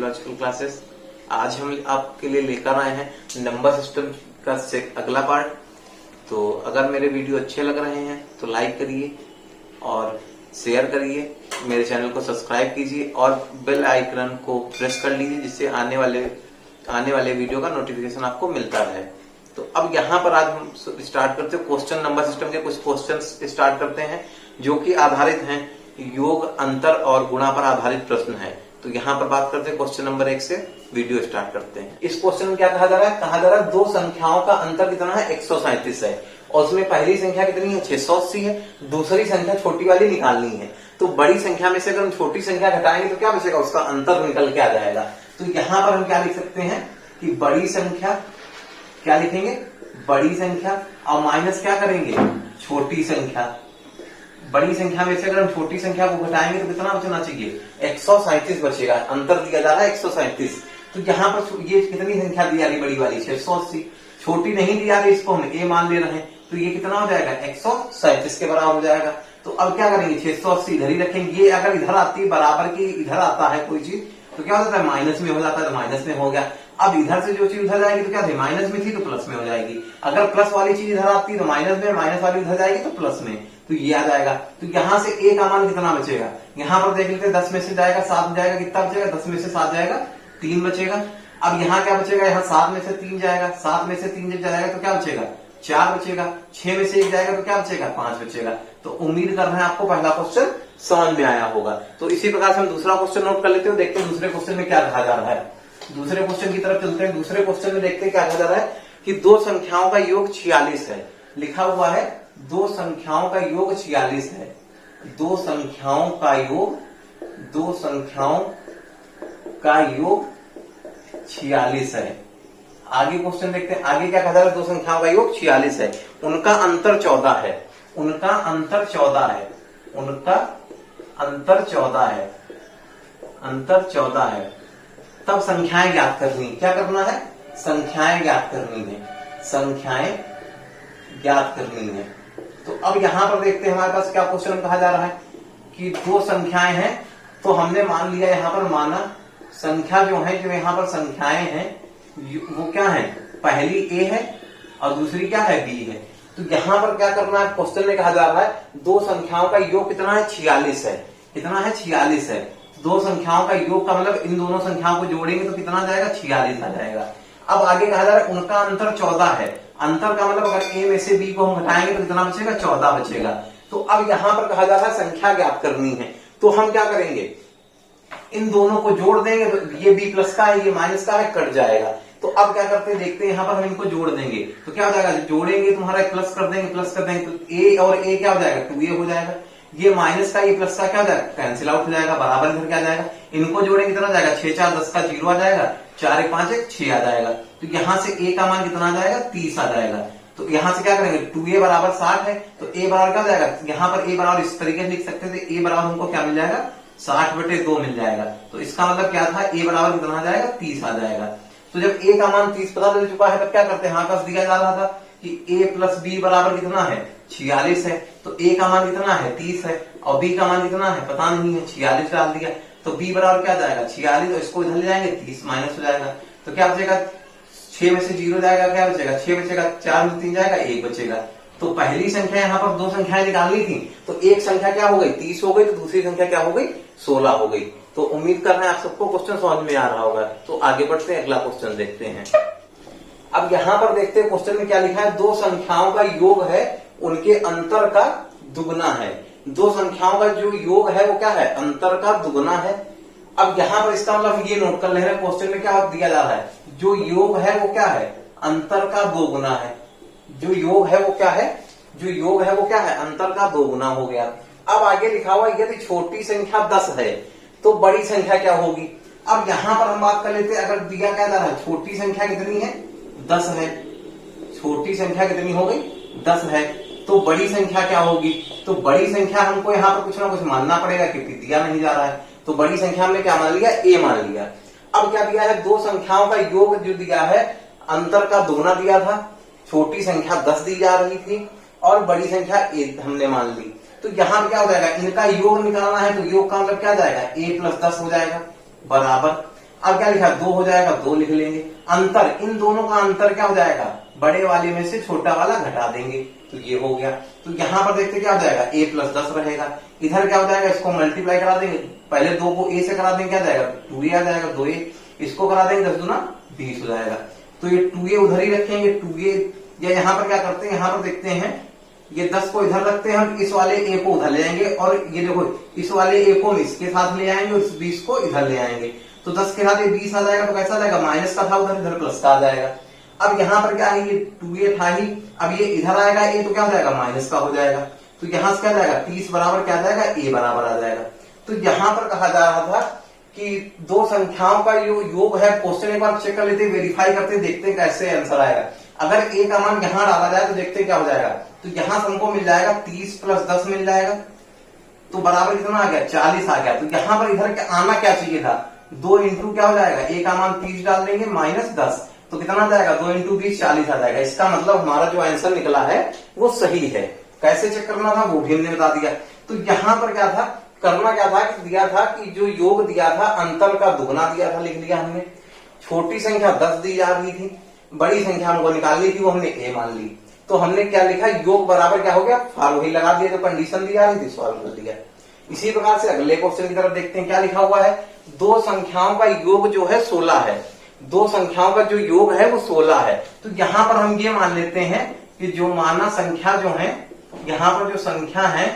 Logical classes. आज हम आपके लिए लेकर आए हैं नंबर सिस्टम का अगला पार्ट। तो अगर मेरे वीडियो अच्छे लग रहे हैं तो लाइक करिए और शेयर करिए, मेरे चैनल को सब्सक्राइब कीजिए और बेल आइकन को प्रेस कर लीजिए, जिससे आने वाले वीडियो का नोटिफिकेशन आपको मिलता रहे। तो अब यहाँ पर आज हम स्टार्ट करते हैं क्वेश्चन नंबर सिस्टम के कुछ क्वेश्चंस स्टार्ट करते हैं जो कि आधारित हैं योग, अंतर और गुणा पर आधारित प्रश्न है। तो यहाँ पर बात करते हैं क्वेश्चन नंबर 1 से वीडियो स्टार्ट करते हैं। इस क्वेश्चन में क्या कहा जा रहा है? कहा जा रहा है दो संख्याओं का अंतर कितना है? 137 है और उसमें पहली संख्या कितनी है? 680 है। दूसरी संख्या छोटी वाली निकालनी है। तो बड़ी संख्या में से अगर हम छोटी संख्या घटाएंगे तो क्या बचेगा? उसका अंतर निकल के आ जाएगा। तो यहाँ पर हम क्या लिख सकते हैं कि बड़ी संख्या, क्या लिखेंगे? बड़ी संख्या और माइनस क्या करेंगे? छोटी संख्या। बड़ी संख्या में से अगर हम छोटी संख्या को घटाएंगे तो कितना बचना चाहिए? 137 बचेगा। अंतर दिया जा रहा है 137। तो यहाँ पर ये कितनी संख्या दी जा रही? बड़ी वाली 680। छोटी नहीं दी जा रही, इसको हम ए मान ले रहे हैं। तो ये कितना हो जाएगा? 137 के बराबर हो जाएगा। तो अब क्या करेंगे? 680 इधर ही रखेंगे। ये अगर इधर आती है बराबर की, इधर आता है कोई चीज तो क्या हो जाता है? माइनस में हो जाता है। तो माइनस में हो गया। अब इधर से जो चीज उधर जाएगी तो क्या थी? माइनस में थी तो प्लस में हो जाएगी। अगर प्लस वाली चीज इधर आती है तो माइनस में, माइनस वाली उधर जाएगी तो प्लस में। तो ये आ जाएगा। तो यहाँ से ए का मान कितना बचेगा? यहाँ पर देख लेते हैं, 10 में से जाएगा 7 जाएगा, कितना बचेगा? 10 में से 7 जाएगा 3 बचेगा। अब यहाँ क्या बचेगा? यहाँ 7 में से 3 जाएगा, 7 में से 3 जब जाएगा तो क्या बचेगा? 4 बचेगा। 6 में से 1 जाएगा तो क्या बचेगा? 5 बचेगा। तो उम्मीद कर रहे हैं आपको पहला क्वेश्चन समझ में आया होगा। तो इसी प्रकार से हम दूसरा क्वेश्चन नोट कर लेते हैं, देखते हैं दूसरे क्वेश्चन में क्या कहा जा रहा है। दूसरे क्वेश्चन की तरफ चलते हैं। दूसरे क्वेश्चन में देखते हैं क्या कहा जा रहा है कि दो संख्याओं का योग 46 है। लिखा हुआ है दो संख्याओं का योग 46 है। दो संख्याओं का योग 46 है। आगे क्वेश्चन देखते हैं। आगे क्या कहा जा रहा है? दो संख्याओं का योग 46 है, उनका अंतर 14 है। उनका अंतर 14 है। उनका अंतर 14 है। अंतर 14 है। तब संख्याएं ज्ञात करनी। क्या करना है? संख्याएं ज्ञात करनी है। संख्याएं ज्ञात करनी है। तो अब यहां पर देखते हैं हमारे पास क्या क्वेश्चन कहा जा रहा है कि दो संख्याएं हैं। तो हमने मान लिया, यहां पर माना संख्या जो है, जो यहां पर संख्याएं हैं वो क्या है? पहली ए है और दूसरी क्या है? बी है। तो यहां पर क्या करना है? क्वेश्चन में कहा जा रहा है दो संख्याओं का योग कितना है? 46 है। कितना है? 46 है। दो संख्याओं का योग का मतलब इन दोनों संख्याओं को जोड़ेंगे तो कितना आ जाएगा? 46 आ जाएगा। अब आगे कहा जा रहा है उनका अंतर 14 है। अंतर का मतलब अगर ए में से बी को हम घटाएंगे तो कितना बचेगा? 14 बचेगा। तो अब यहां पर कहा जा रहा है संख्या ज्ञात करनी है। तो हम क्या करेंगे? इन दोनों को जोड़ देंगे। तो ये बी प्लस का है, ये माइनस का है, कट जाएगा। तो अब क्या करते हैं देखते हैं, यहां पर हम इनको जोड़ देंगे तो क्या हो जाएगा? जोड़ेंगे तुम्हारा प्लस कर देंगे, प्लस कर देंगे तो ए और ए क्या हो जाएगा? 2a हो जाएगा। ये माइनस का, ये प्लस का क्या हो जाएगा? कैंसिल आउट हो जाएगा। बराबर इधर क्या आ जाएगा? इनको जोड़ेंगे कितना जाएगा? 6 4 10 का 0 आ जाएगा। 4 1 5 1 6 आ जाएगा। तो यहां से a का मान कितना आ जाएगा? 30 आ जाएगा। तो यहां से क्या करेंगे? 2a बराबर 60 है तो a बराबर क्या हो जाएगा? यहां पर a बराबर इस तरीके से लिख सकते थे, a बराबर हमको क्या मिल जाएगा? 60/2 मिल जाएगा। तो इसका मतलब क्या था? a बराबर कितना आ जाएगा? 30 आ जाएगा। तो जब a का मान 30 पता चल चुका है तब क्या करते हैं? हमारे पास दिया जा रहा था कि a प्लस बी बराबर कितना है? 46 है। तो a का मान कितना है? 30 है और b का मान कितना है? पता नहीं है। 46 डाल दिया तो b बराबर क्या जाएगा? 46 और इसको इधर ले जाएंगे 30 माइनस हो जाएगा। तो क्या बचेगा? 6 में से 0 जाएगा, क्या बचेगा? 6 बचेगा। 4 में 3 जाएगा, 1 बचेगा। तो पहली संख्या यहाँ पर दो संख्याएं निकालनी थी तो एक संख्या क्या हो गई? 30 हो गई। तो दूसरी संख्या क्या हो गई? 16 हो गई। तो उम्मीद कर रहे हैं आप सबको क्वेश्चन समझ में आ रहा होगा। तो आगे बढ़ते हैं, अगला क्वेश्चन देखते हैं। अब यहाँ पर देखते हैं क्वेश्चन में क्या लिखा है? दो संख्याओं का योग है, उनके अंतर का दुगना है। दो संख्याओं का जो योग है वो क्या है? अंतर का दुगना है। अब यहाँ पर इसका मतलब ये नोट कर ले रहे हैं, क्वेश्चन में क्या दिया जा रहा है? जो योग है वो क्या है? अंतर का 2 गुना है। जो योग है वो क्या है? जो योग है वो क्या है? अंतर का 2 गुना हो गया। अब आगे लिखा हुआ यदि छोटी संख्या 10 है तो बड़ी संख्या क्या होगी? अब यहां पर हम बात कर लेते हैं, अगर दिया क्या जा रहा है? छोटी संख्या कितनी है? 10 है। छोटी संख्या कितनी हो गई? 10 है। तो बड़ी संख्या क्या होगी? तो बड़ी संख्या हमको यहाँ पर कुछ ना कुछ मानना पड़ेगा क्योंकि दिया नहीं जा रहा है। तो बड़ी संख्या में क्या मान लिया? ए मान लिया। अब क्या दिया है? दो संख्याओं का योग जो दिया है अंतर का दुगना दिया था। छोटी संख्या 10 दी जा रही थी और बड़ी संख्या ए हमने मान ली। तो यहां पर क्या हो जाएगा? इनका योग निकालना है तो योग का मतलब क्या जाएगा? a + 10 हो जाएगा बराबर। अब क्या लिखा, 2 हो जाएगा, 2 लिख लेंगे। अंतर, इन दोनों का अंतर क्या हो जाएगा, बड़े वाले में से छोटा वाला घटा देंगे, तो ये हो गया। तो यहां पर देखते क्या हो जाएगा, a + 10 रहेगा। इधर क्या हो जाएगा, इसको मल्टीप्लाई करा देंगे, पहले 2 को a से करा देंगे, क्या जाएगा 2a आ जाएगा, 2a, इसको करा देंगे 10 दूना 20 हो जाएगा। तो ये 2a उधर ही रखेंगे, 2a, या यहाँ पर क्या करते हैं, यहाँ पर देखते हैं ये 10 को इधर रखते हैं, हम इस वाले a को उधर ले आएंगे, और ये देखो इस वाले a को इसके साथ ले आएंगे और इस 20 को इधर ले आएंगे, तो 10 के साथ ये 20 आ जाएगा, तो कैसा आ जाएगा, माइनस का था उधर, इधर प्लस का आ जाएगा। अब यहाँ पर क्या है, ये 2a था ही, अब ये इधर आएगा a, तो क्या हो जाएगा, माइनस का हो जाएगा, तो यहाँ से क्या जाएगा, 30 बराबर क्या आ जाएगा, a बराबर आ जाएगा। तो यहाँ पर कहा जा रहा था कि दो संख्याओं का जो योग है, क्वेश्चन एक बार चेक कर लेते, वेरीफाई करते, देखते कैसे आंसर आएगा। अगर a का मान यहाँ डाला जाए तो देखते क्या हो जाएगा, तो यहाँ से हमको मिल जाएगा 30 + 10 मिल जाएगा, तो बराबर कितना आ गया, 40 आ गया। तो यहाँ पर इधर आना क्या चाहिए था, 2 इंटू क्या हो जाएगा, a का मान 30 डाल देंगे -10, तो कितना आ जाएगा, 2 इंटू 20 40 आ जाएगा। इसका मतलब हमारा जो आंसर निकला है वो सही है। कैसे चेक करना था वो भी हमने बता दिया। तो यहाँ पर क्या था, करना क्या था कि दिया था कि जो योग दिया था अंतर का दुगना दिया था, लिख लिया हमने। छोटी संख्या 10 दी जा रही थी, बड़ी संख्या हमको निकालनी थी, वो हमने a मान ली। तो हमने क्या लिखा, योग बराबर क्या हो गया, फार वही लगा दिया, जो कंडीशन दी जा रही थी सॉल्व कर दिया। इसी प्रकार से अगले क्वेश्चन की तरफ देखते हैं, क्या लिखा हुआ है, दो संख्याओं का योग जो है 16 है, दो संख्याओं का जो योग है वो 16 है। तो यहाँ पर हम ये मान लेते हैं कि जो माना संख्या जो है, यहाँ पर जो संख्या है,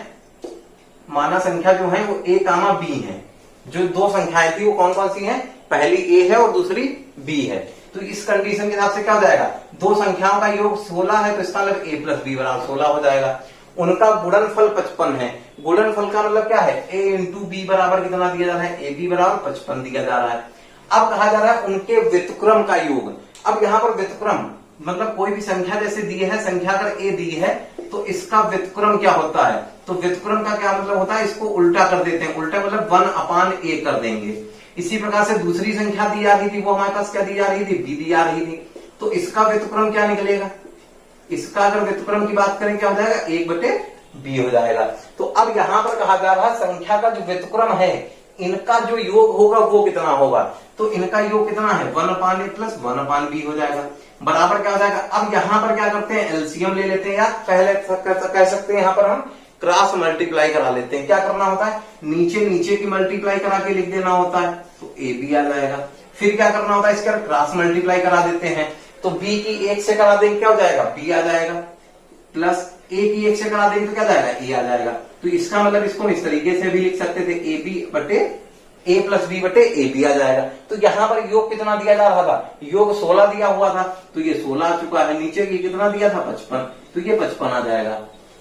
माना संख्या जो है वो a, b है। जो दो संख्याएं थी वो कौन कौन सी हैं, पहली a है और दूसरी b है। तो इस कंडीशन के हिसाब से क्या हो जाएगा, दो संख्याओं का योग 16 है, तो इसका मतलब a + b बराबर 16 हो जाएगा। उनका गुणनफल 55 है। गुणनफल का मतलब क्या है, a × b बराबर कितना दिया जा रहा है, ab बराबर 55 दिया जा रहा है। अब कहा जा रहा है उनके व्युत्क्रम का योग। अब यहाँ पर व्युत्क्रम मतलब कोई भी संख्या जैसे दी है, संख्या अगर a दी है तो इसका व्युत्क्रम क्या होता है, तो व्युत्क्रम का क्या मतलब होता है, इसको उल्टा कर देते हैं, उल्टा मतलब 1/a कर देंगे। इसी प्रकार से दूसरी संख्या दी जा रही थी, वो हमारे पास क्या दी जा रही थी, b दी जा रही थी, तो इसका व्युत्क्रम क्या निकलेगा, इसका अगर व्युत्क्रम की बात करें क्या हो जाएगा, 1/b हो जाएगा। तो अब यहाँ पर कहा जा रहा है संख्या का जो व्युत्क्रम है, इनका जो योग होगा वो कितना होगा, तो इनका योग कितना है, 1/a + 1/b हो जाएगा, बराबर क्या हो जाएगा। अब यहाँ पर क्या करते हैं, एलसीएम ले लेते हैं, या पहले कह सकते हैं यहाँ पर हम क्रॉस मल्टीप्लाई करा लेते हैं। क्या करना होता है, नीचे नीचे की मल्टीप्लाई करा के लिख देना होता है, तो ए बी आ जाएगा। फिर क्या करना होता है, इसका क्रॉस मल्टीप्लाई करा देते हैं, तो बी की 1 से करा देंगे क्या हो जाएगा, बी आ जाएगा, प्लस ए की 1 से करा देंगे तो क्या जाएगा, ए आ जाएगा। तो इसका मतलब इसको इस तरीके से भी लिख सकते थे, ए + b/ab आ जाएगा। तो यहाँ पर योग कितना दिया जा रहा था, योग 16 दिया हुआ था, तो ये 16 आ चुका है। नीचे ये कितना दिया था, 55, तो ये 55 आ जाएगा।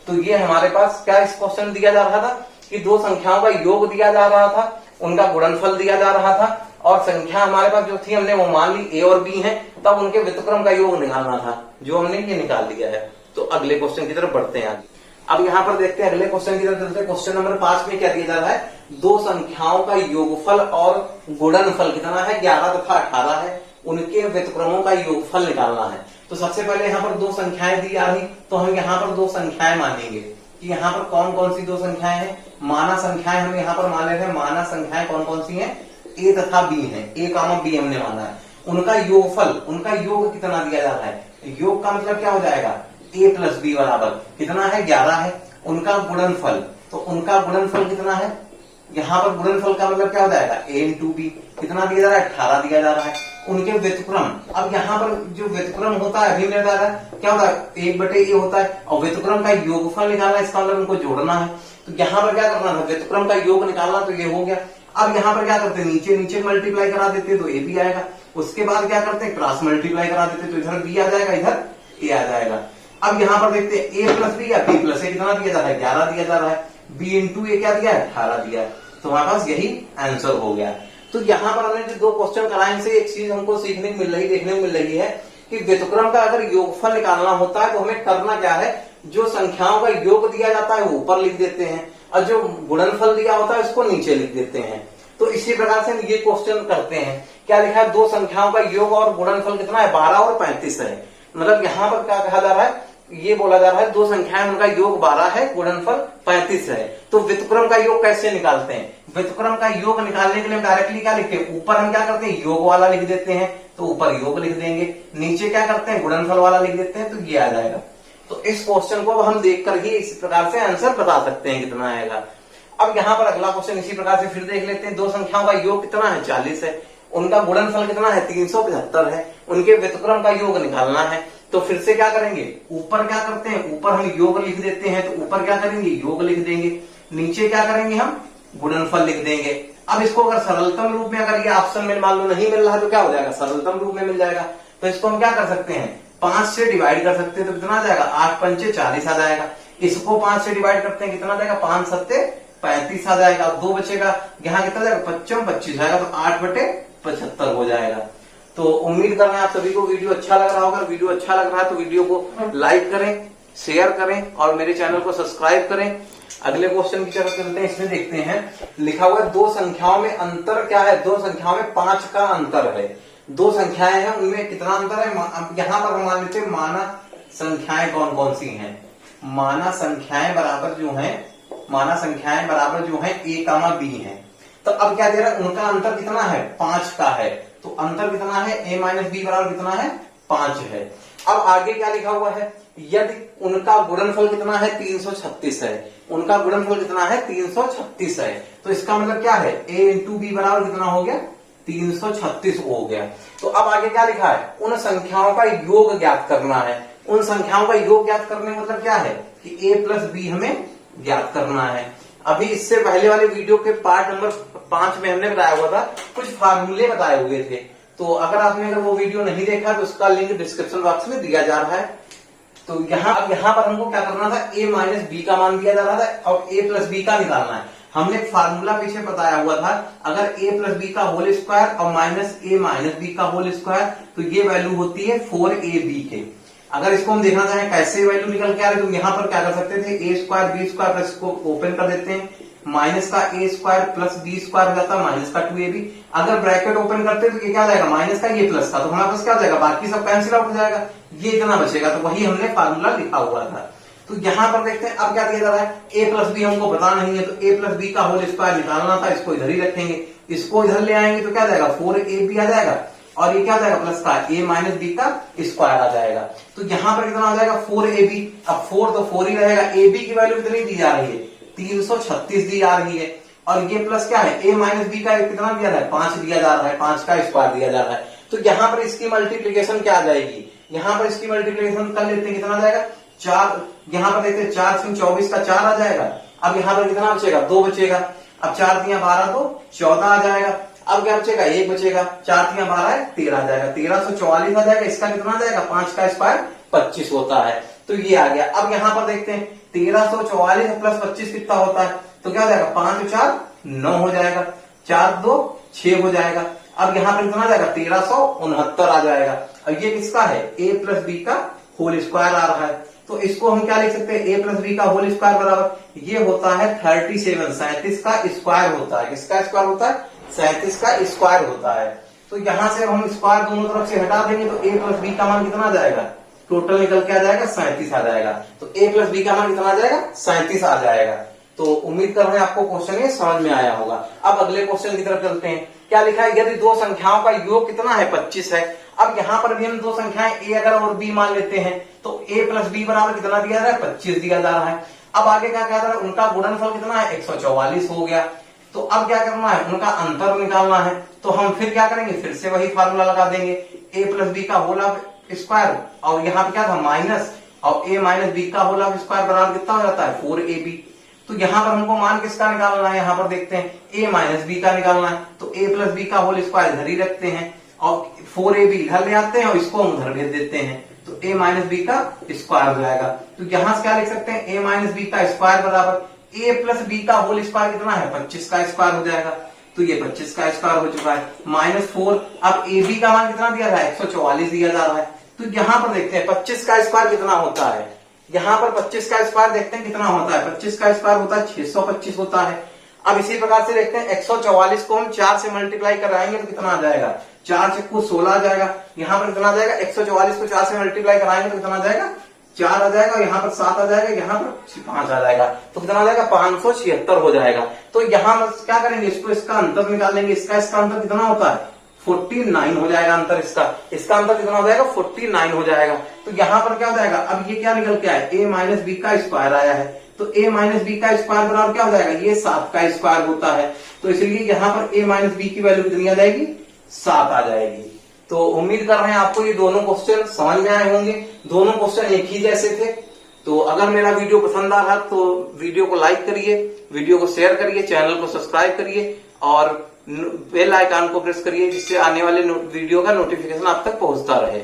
तो ये हमारे पास क्या इस क्वेश्चन दिया जा रहा था कि दो संख्याओं का योग दिया जा रहा था, उनका गुणनफल दिया जा रहा था, और संख्या हमारे पास जो थी हमने वो मान ली a और b है, तब उनके व्युत्क्रम का योग निकालना था, जो हमने ये निकाल लिया है। तो अगले क्वेश्चन की तरफ बढ़ते हैं आगे। अब यहाँ पर देखते हैं अगले क्वेश्चन की तरफ चलते हैं। क्वेश्चन नंबर 5 में क्या दिया जा रहा है, दो संख्याओं का योगफल और गुणनफल कितना है, 11 तथा 18 है, उनके व्युत्क्रमों का योगफल निकालना है। तो सबसे पहले यहाँ पर दो संख्याएं दी जा रही, तो हम यहाँ पर दो संख्याएं मानेंगे कि यहाँ पर कौन कौन सी दो संख्याएं हैं, माना संख्याएं हम यहाँ पर मान लेते हैं। माना संख्याएं कौन कौन सी हैं, a तथा b है, a, b हमने माना है। उनका योगफल, उनका योग कितना दिया जा रहा है, योग का मतलब क्या हो जाएगा, a + b बराबर कितना है, 11 है। उनका गुणनफल, तो उनका गुणनफल कितना है, यहाँ पर गुणनफल का मतलब क्या हो जाएगा, a × b, कितना दिया जा रहा है, 18 दिया जा रहा है। उनके व्युत्क्रम, अब यहाँ पर जो व्युत्क्रम होता है अभी मिल रहा है, क्या होता है, 1/a होता है, और व्युत्क्रम का योगफल निकालना, इसका मतलब उनको जोड़ना है। तो यहाँ पर क्या करना था, व्युत्क्रम का योग निकालना, तो ये हो गया। अब यहाँ पर क्या करते हैं, नीचे नीचे मल्टीप्लाई करा देते हैं, तो a b आएगा। उसके बाद क्या करते हैं, क्रॉस मल्टीप्लाई करा देते हैं, तो इधर b आ जाएगा, इधर a आ जाएगा। अब यहाँ पर देखते हैं a + b या b + a कितना दिया जा रहा है, 11 दिया जा रहा है, b × a क्या दिया है, 18 दिया है। तो हमारे पास यही आंसर हो गया। तो यहाँ पर हमने जो दो क्वेश्चन कराए से एक चीज हमको सीखने को मिल रही, देखने को मिल रही है कि व्युत्क्रम का अगर योगफल निकालना होता है तो हमें करना क्या है, जो संख्याओं का योग दिया जाता है वो ऊपर लिख देते हैं, और जो गुणनफल दिया होता है उसको नीचे लिख देते हैं। तो इसी प्रकार से हम ये क्वेश्चन करते हैं। क्या लिखा है, दो संख्याओं का योग और गुणनफल कितना है, 12 और 35 है। मतलब यहाँ पर क्या कहा जा रहा है ये बोला जा रहा है दो संख्याएं उनका योग 12 है, गुणनफल 35 है। तो व्युत्क्रम का योग कैसे निकालते हैं? व्युत्क्रम का योग निकालने के लिए डायरेक्टली क्या लिखते हैं, ऊपर हम क्या करते हैं योग वाला लिख देते हैं, तो ऊपर योग लिख देंगे, नीचे क्या करते हैं गुणनफल वाला लिख देते हैं, तो ये आ जाएगा। तो इस क्वेश्चन को अब हम देखकर ही इस प्रकार से आंसर बता सकते हैं कितना आएगा। अब यहाँ पर अगला क्वेश्चन इसी प्रकार से फिर देख लेते हैं। दो संख्याओं का योग कितना है 40 है, उनका गुणनफल कितना है 375 है, उनके व्युत्क्रम का योग निकालना है। तो फिर से क्या करेंगे, ऊपर क्या करते हैं, ऊपर हम योग लिख देते हैं, तो ऊपर क्या करेंगे योग लिख देंगे, नीचे क्या करेंगे हम गुणनफल लिख देंगे। अब इसको अगर सरलतम रूप में अगर ये ऑप्शन में मान लो नहीं मिल रहा है तो क्या हो जाएगा, सरलतम रूप में मिल जाएगा। तो इसको हम क्या कर सकते हैं 5 से डिवाइड कर सकते हैं, तो कितना आ जाएगा 8 पंचे 40 आ जाएगा। इसको 5 से डिवाइड करते हैं कितना आ जाएगा 5 सत्ते 35 आ जाएगा। 2 बचेगा, यहाँ कितना जाएगा 25 25 आएगा, तो 8/75 हो जाएगा। तो उम्मीद कर रहे हैं आप सभी को वीडियो अच्छा लग रहा होगा। वीडियो अच्छा लग रहा है तो वीडियो को लाइक करें, शेयर करें और मेरे चैनल को सब्सक्राइब करें। अगले क्वेश्चन की तरफ चलते हैं। इसमें देखते हैं लिखा हुआ है दो संख्याओं में अंतर क्या है, दो संख्याओं में 5 का अंतर है। दो संख्याएं हैं उनमें कितना अंतर है, यहाँ पर हम मान लेते हैं माना संख्याएं कौन कौन सी हैं। माना संख्याएं बराबर जो है a, b है। तो अब क्या दे रहा है, उनका अंतर कितना है 5 का है। तो अंतर कितना है a - b बराबर कितना है 5 है। अब आगे क्या लिखा हुआ है, यदि उनका गुणनफल कितना है 336 है, उनका गुणनफल कितना है 336 है। तो इसका मतलब क्या है a × b बराबर कितना हो गया 336 हो गया। तो अब आगे क्या लिखा है, उन संख्याओं का योग ज्ञात करना है। उन संख्याओं का योग ज्ञात करने का मतलब क्या है कि a + b हमें ज्ञात करना है। अभी इससे पहले वाले वीडियो के पार्ट नंबर 5 में हमने बताया हुआ था, कुछ फार्मूले बताए हुए थे। तो अगर वो वीडियो नहीं देखा तो उसका लिंक डिस्क्रिप्शन बॉक्स में दिया जा रहा है। तो यहाँ पर हमको क्या करना था, a - b का मान दिया जा रहा था और a + b का निकालना है। हमने एक फार्मूला पीछे बताया हुआ था, अगर a + b का होल स्क्वायर और -a - b का होल स्क्वायर, तो ये वैल्यू होती है 4ab के। अगर इसको हम देखना चाहें कैसे वैल्यू निकल के आ रही है, तो यहाँ पर क्या कर सकते थे a² b² प्लस इसको ओपन कर देते हैं, माइनस का a² + b² हो जाता है माइनस का 2ab। अगर ब्रैकेट ओपन करते तो ये क्या हो जाएगा माइनस का ये प्लस का, तो हमारे पास क्या हो जाएगा बाकी सब कैंसिल आउट हो जाएगा, ये इतना बचेगा। तो वही हमने फार्मूला लिखा हुआ था। तो यहाँ पर देखते हैं अब क्या दिया जा रहा है, a + b हमको पता नहीं है, तो a + b का होल स्क्वायर निकालना था। इसको इधर ही रखेंगे, इसको इधर ले आएंगे तो क्या आ जाएगा 4ab आ जाएगा और ये क्या आ जाएगा प्लस का a - b का स्क्वायर आ जाएगा। तो यहाँ पर कितना आ जाएगा 4ab। अब 4 तो 4 ही रहेगा, ab की वैल्यू कितनी दी जा रही है 336 दी जा रही है, और ये प्लस क्या है a - b का कितना दिया रहा है 5 दिया जा रहा है, 5 का स्क्वायर दिया जा रहा है। तो यहाँ पर इसकी मल्टीप्लीकेशन क्या आ जाएगी, यहाँ पर इसकी मल्टीप्लीकेशन कर लेते हैं, कितना आ जाएगा 4। यहाँ पर देखते हैं 4 × 24 का 4 आ जाएगा। अब यहाँ पर कितना बचेगा 2 बचेगा। अब 4 × 12 तो 14 आ जाएगा। अब क्या बचेगा 1 बचेगा, 4 × 12 है 13 आ जाएगा, 1344 आ जाएगा। इसका कितना आ जाएगा 5 का स्क्वायर 25 होता है। तो ये आ गया। अब यहाँ पर देखते हैं 1344 + 25 कितना होता है, तो क्या हो जाएगा 5 × 4 9 हो जाएगा, 4 × 2 6 हो जाएगा। अब यहाँ पर कितना आ जाएगा 1369 आ जाएगा। और ये किसका है a + b का होल स्क्वायर आ रहा है। तो इसको हम क्या लिख सकते हैं a + b का होल स्क्वायर बराबर ये होता है 37 37 का स्क्वायर होता है। किसका स्क्वायर होता है 37 का स्क्वायर होता है। तो यहां से हम स्क्वायर दोनों तरफ से हटा देंगे तो a + b का मान कितना आ जाएगा, टोटल निकल के आ जाएगा 37 आ जाएगा। तो a + b का मान कितना आ जाएगा 37 आ जाएगा। तो उम्मीद कर रहे हैं आपको क्वेश्चन ये समझ में आया होगा। अब अगले क्वेश्चन की तरफ चलते हैं। क्या लिखा है, यदि दो संख्याओं का योग कितना है 25 है। अब यहाँ पर भी हम दो संख्याएं a अगर और b मान लेते हैं तो a + b बराबर कितना दिया जा रहा है 25 दिया जा रहा है। अब आगे क्या कह रहा है, उनका गुणनफल कितना है 144 हो गया। तो अब क्या करना है, उनका अंतर निकालना है। तो हम फिर क्या करेंगे, फिर से वही फार्मूला लगा देंगे, a + b का होल स्क्वायर और यहाँ पे क्या था माइनस और a - b का होल स्क्वायर बराबर कितना हो जाता है 4ab। तो यहाँ पर हमको मान किसका निकालना है, यहाँ पर देखते हैं a - b का निकालना है। तो a + b का होल स्क्वायर इधर ही रखते हैं और 4ab इधर ले आते हैं और इसको हम उधर भेज देते हैं, तो a - b का स्क्वायर हो जाएगा। तो यहाँ से क्या लिख सकते हैं a - b का स्क्वायर बराबर a + b का होल स्क्वायर कितना है 25 का स्क्वायर हो जाएगा। तो ये 25 का स्क्वायर हो चुका है -4। अब ab का मान कितना दिया रहा है 144 दिया जा रहा है। तो यहाँ पर देखते हैं 25 का स्क्वायर कितना होता है, यहाँ पर 25 का स्क्वायर देखते हैं कितना होता है, 25 का स्क्वायर होता है 625 होता है। अब इसी प्रकार से देखते हैं 144 को हम 4 से मल्टीप्लाई कराएंगे तो कितना आ जाएगा, 4 × 4 = 16 आ जाएगा। यहाँ पर कितना आ जाएगा 144 को 4 से मल्टीप्लाई कराएंगे तो कितना आ जाएगा 4 आ जाएगा, यहाँ पर 7 आ जाएगा, यहाँ पर 5 आ जाएगा, तो कितना आ जाएगा 576 हो जाएगा। तो यहाँ पर क्या करेंगे, इसको इसका अंतर निकाल लेंगे, इसका अंतर कितना होता है 49 हो जाएगा अंतर, इसका अंतर कितना हो जाएगा 49 हो जाएगा। तो यहाँ पर क्या हो जाएगा, अब ये क्या निकल के आया, a माइनस बी का स्क्वायर आया है, तो a माइनस बी का स्क्वायर बराबर क्या हो जाएगा, ये 7 का स्क्वायर होता है, तो इसलिए यहाँ पर a माइनस बी की वैल्यू कितनी आ जाएगी 7 आ जाएगी। तो उम्मीद कर रहे हैं आपको ये दोनों क्वेश्चन समझ में आए होंगे, दोनों क्वेश्चन एक ही जैसे थे। तो अगर मेरा वीडियो पसंद आ रहा तो वीडियो को लाइक करिए, वीडियो को शेयर करिए, चैनल को सब्सक्राइब करिए और बेल आइकन को प्रेस करिए, जिससे आने वाले वीडियो का नोटिफिकेशन आप तक पहुंचता रहे।